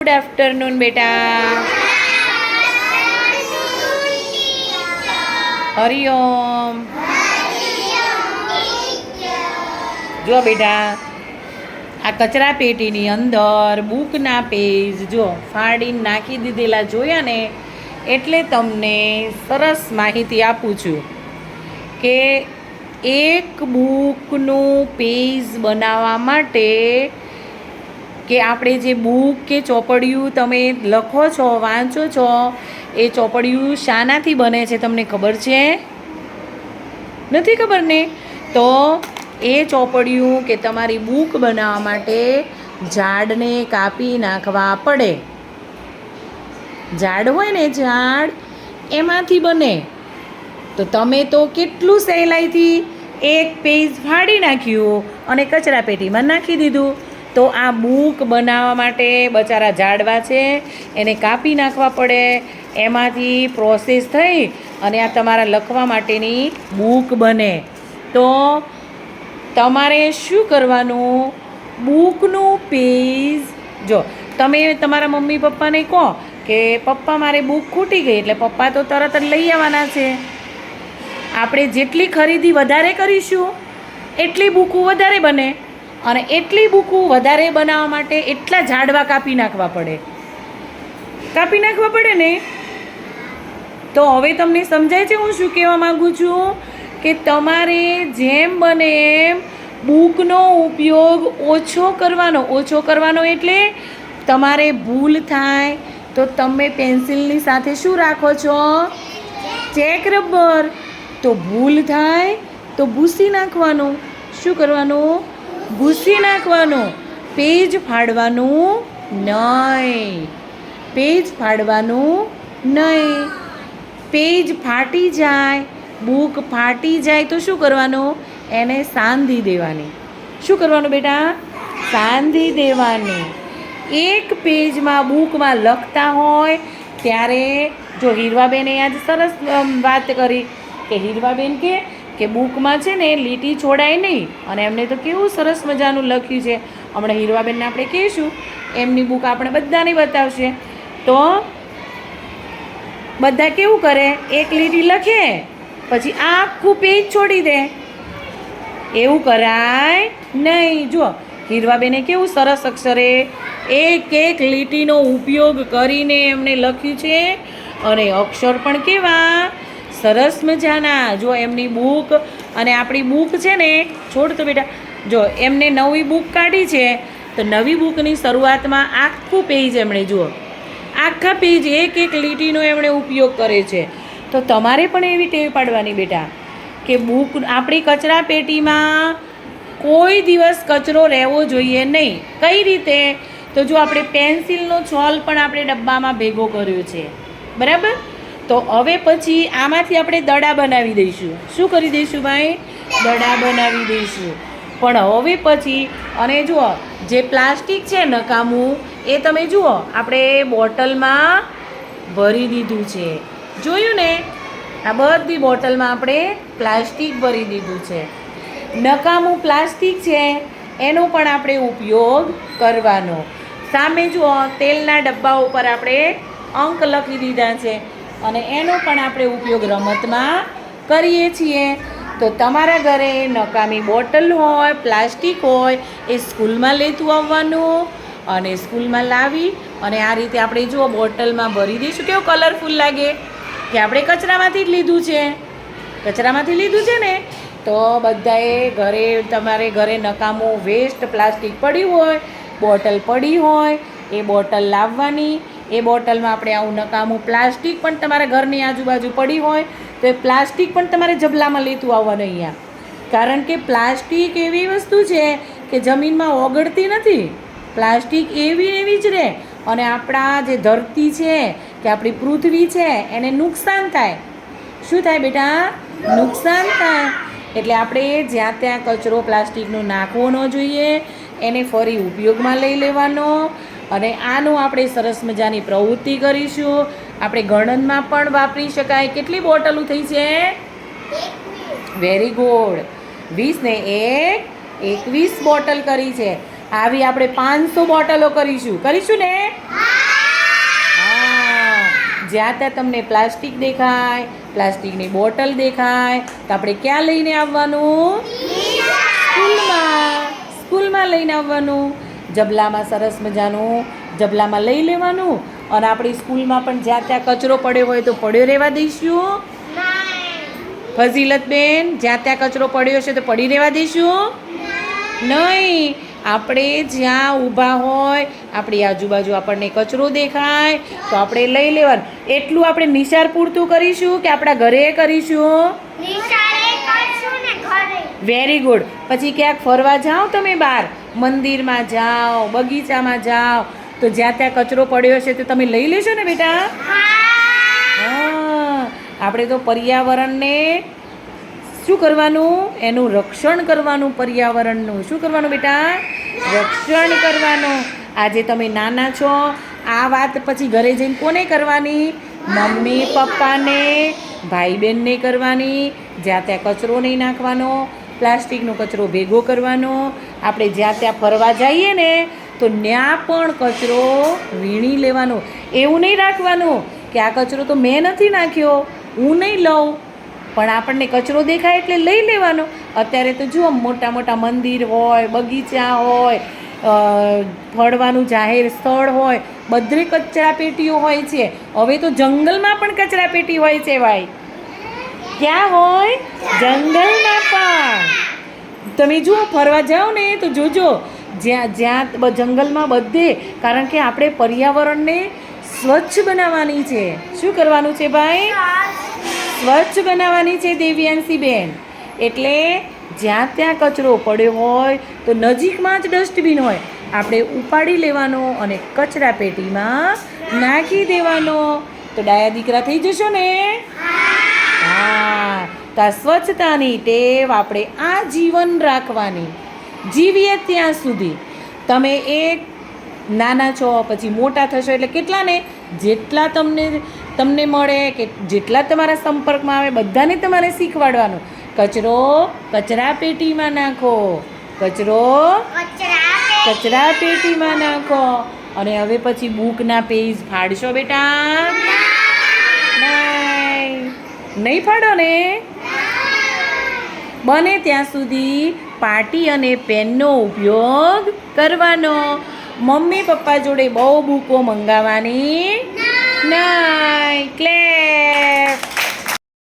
Good afternoon બેટા. હરિઓમ. જો બેટા, આ કચરા પેટીની અંદર બુકના પેજ જો ફાડીને નાખી દીધેલા જોયા ને, એટલે તમને સરસ માહિતી આપું છું કે એક બુકનું પેજ બનાવવા માટે કે આપણે જે બુક કે ચોપડિયું તમે લખો છો, વાંચો છો, એ ચોપડિયું શાનાથી બને છે તમને ખબર છે? નથી ખબર ને? તો એ ચોપડિયું કે તમારી બુક બનાવવા માટે ઝાડને કાપી નાખવા પડે. ઝાડ હોય ને, ઝાડ એમાંથી બને. તો તમે તો કેટલું સહેલાઈથી એક પેજ ફાડી નાખ્યું અને કચરા પેટીમાં નાખી દીધું. તો આ બુક બનાવવા માટે બચારા ઝાડવા છે એને કાપી નાખવા પડે, એમાંથી પ્રોસેસ થઈ અને આ તમારા લખવા માટેની બુક બને. તો તમારે શું કરવાનું? બુકનું પેજ જો તમે તમારા મમ્મી પપ્પાને કહો કે પપ્પા મારે બુક ખૂટી ગઈ, એટલે પપ્પા તો તરત જ લઈ આવવાના છે. આપણે જેટલી ખરીદી વધારે કરીશું એટલી બુકો વધારે બને, અને એટલી બુકો વધારે બનાવવા માટે એટલા ઝાડવા કાપી નાખવા પડે ને. તો હવે તમને સમજાય છે હું શું કહેવા માગું છું? કે તમારે જેમ બને એમ બુકનો ઉપયોગ ઓછો કરવાનો. એટલે તમારે ભૂલ થાય તો તમે પેન્સિલની સાથે શું રાખો છો? Check rubber. તો ભૂલ થાય તો ભૂસી નાખવાનું. શું કરવાનું? ભૂસી નાખવાનું. પેજ ફાડવાનું નહીં. પેજ ફાટી જાય, બુક ફાટી જાય તો શું કરવાનું? એને સાંધી દેવાની. શું કરવાનું બેટા? સાંધી દેવાની. એક પેજમાં બુકમાં લખતા હોય ત્યારે જો હીરવાબેને આજ સરસ વાત કરી કે હીરવાબેન કે બુકમાં છે ને લીટી છોડાય નહીં, અને એમને તો કેવું સરસ મજાનું લખ્યું છે. હમણાં હીરવાબેનને આપણે કહીશું, એમની બુક આપણે બધાને બતાવશે. તો બધા કેવું કરે? એક લીટી લખે પછી આખું પેજ છોડી દે. એવું કરાય નહીં. જો હીરવાબેને કેવું સરસ અક્ષરે એક લીટીનો ઉપયોગ કરીને એમને લખ્યું છે, અને અક્ષર પણ કેવા સરસ મજાના. જો એમની બુક અને આપણી બુક છે ને, છોડ તો બેટા, જો એમને નવી બુક કાઢી છે, તો નવી બુકની શરૂઆતમાં આખું પેજ એમણે જુઓ, આખા પેજ એક લીટીનો એમણે ઉપયોગ કરે છે. તો તમારે પણ એવી ટેવ પાડવાની બેટા કે બુક આપણી કચરા પેટીમાં કોઈ દિવસ કચરો રહેવો જોઈએ નહીં. કઈ રીતે? તો જો આપણે પેન્સિલનો છોલ પણ આપણે ડબ્બામાં ભેગો કર્યો છે, બરાબર? તો હવે પછી આમાંથી આપણે દડા બનાવી દઈશું. શું કરી દઈશું ભાઈ? દડા બનાવી દઈશું. પણ હવે પછી, અને જુઓ જે પ્લાસ્ટિક છે નકામું, એ તમે જુઓ આપણે બોટલમાં ભરી દીધું છે. જોયું ને? આ બધી બોટલમાં આપણે પ્લાસ્ટિક ભરી દીધું છે. નકામું પ્લાસ્ટિક છે એનો પણ આપણે ઉપયોગ કરવાનો. સામે જુઓ તેલના ડબ્બા ઉપર આપણે અંક લખી દીધા છે, અને એનો પણ આપણે ઉપયોગ રમતમાં કરીએ છીએ. તો તમારા ઘરે નકામી બોટલ હોય, પ્લાસ્ટિક હોય, એ સ્કૂલમાં લેતું આવવાનું, અને સ્કૂલમાં લાવી અને આ રીતે આપણે જુઓ બોટલમાં ભરી દઈશું. કેવું કલરફુલ લાગે કે આપણે કચરામાંથી જ લીધું છે ને. તો બધાએ ઘરે, તમારે ઘરે નકામું વેસ્ટ પ્લાસ્ટિક પડ્યું હોય, બોટલ પડી હોય, એ બોટલ લાવવાની. એ બોટલમાં આપણે આવું નકામું પ્લાસ્ટિક પણ તમારા ઘરની આજુબાજુ પડી હોય તો એ પ્લાસ્ટિક પણ તમારે જબલામાં લેતું આવવાનું અહીંયા. કારણ કે પ્લાસ્ટિક એવી વસ્તુ છે કે જમીનમાં ઓગળતી નથી. પ્લાસ્ટિક એવી જ રહે, અને આપણા જે ધરતી છે કે આપણી પૃથ્વી છે એને નુકસાન થાય. શું થાય બેટા? નુકસાન થાય. એટલે આપણે જ્યાં ત્યાં કચરો પ્લાસ્ટિકનો નાખવો ન જોઈએ, એને ફરી ઉપયોગમાં લઈ લેવાનો. અને આનું આપણે સરસ મજાની પ્રવૃત્તિ કરીશું. આપણે ગણનમાં પણ વાપરી શકાય. કેટલી બોટલો થઈ છે? Very good. 20 ને 1 21 બોટલ કરી છે. આવી આપણે 500 બોટલો કરીશું ને? હા. જ્યાં ત્યાં તમને પ્લાસ્ટિક દેખાય, પ્લાસ્ટિકની બોટલ દેખાય તો આપણે ક્યાં લઈને આવવાનું? સ્કૂલમાં લઈને આવવાનું. જબલામાં સરસ મજાનું જબલામાં લઈ લેવાનું. અને આપણી સ્કૂલમાં પણ જ્યાં ત્યાં કચરો પડ્યો હોય તો પડ્યો રહેવા દઈશું? ફઝીલતબેન, જ્યાં ત્યાં કચરો પડ્યો છે તો પડી રહેવા દઈશું? નહીં. આપણે જ્યાં ઊભા હોય આપણી આજુબાજુ આપણને કચરો દેખાય તો આપણે લઈ લેવાનું. એટલું આપણે નિશાળ પૂરતું કરીશું કે આપણા ઘરે કરીશું? Very good. પછી ક્યાંક ફરવા જાઓ તમે બહાર, મંદિરમાં જાઓ, બગીચામાં જાઓ તો જ્યાં ત્યાં કચરો પડ્યો છે તો તમે લઈ લેશો ને બેટા? હા. આપણે તો પર્યાવરણને શું કરવાનું? એનું રક્ષણ કરવાનું. પર્યાવરણનું શું કરવાનું બેટા? રક્ષણ કરવાનું. આજે તમે નાના છો, આ વાત પછી ઘરે જઈને કોને કરવાની? મમ્મી પપ્પાને, ભાઈ બહેનને કરવાની. જ્યાં ત્યાં કચરો નહીં નાખવાનો, પ્લાસ્ટિકનો કચરો ભેગો કરવાનો. આપણે જ્યાં ત્યાં ફરવા જઈએ ને તો ત્યાં પણ કચરો વીણી લેવાનો. એવું નહીં રાખવાનું કે આ કચરો તો મેં નથી નાખ્યો, હું નહીં લઉં, પણ આપણને કચરો દેખાય એટલે લઈ લેવાનો. અત્યારે તો જુઓ, મોટા મોટા મંદિર હોય, બગીચા હોય, ફરવાનું જાહેર સ્થળ હોય, બધે કચરા પેટીઓ હોય છે. હવે તો જંગલમાં પણ કચરા પેટી હોય છે ભાઈ. ક્યાં હોય? જંગલમાં પણ. તમે જુઓ, ફરવા જાઓ ને તો જોજો, જ્યાં જંગલમાં બધે, કારણ કે આપણે પર્યાવરણને સ્વચ્છ બનાવવાની છે. શું કરવાનું છે ભાઈ? સ્વચ્છ બનાવવાની છે દેવ્યાંશીબેન. એટલે જ્યાં ત્યાં કચરો પડ્યો હોય તો નજીકમાં જ ડસ્ટબિન હોય, આપણે ઉપાડી લેવાનો અને કચરા પેટીમાં નાખી દેવાનો. તો ડાયા દીકરા થઈ જશો ને? હા. તો આ સ્વચ્છતાની ટેવ આપણે આજીવન રાખવાની, જીવીએ ત્યાં સુધી. તમે એક નાના છો પછી મોટા થશો એટલે કેટલાને? જેટલા તમને મળે કે જેટલા તમારા સંપર્કમાં આવે બધાને તમારે શીખવાડવાનું. કચરો કચરા પેટીમાં નાખો, કચરો કચરા પેટીમાં નાખો. અને હવે પછી બુકના પેજ ફાડશો બેટા? નહીં ફાડો ને? બને ત્યાં સુધી પાટી અને પેનનો ઉપયોગ કરવાનો. મમ્મી પપ્પા જોડે બહુ બુકો મંગાવવાની નહીં. ક્લેપ.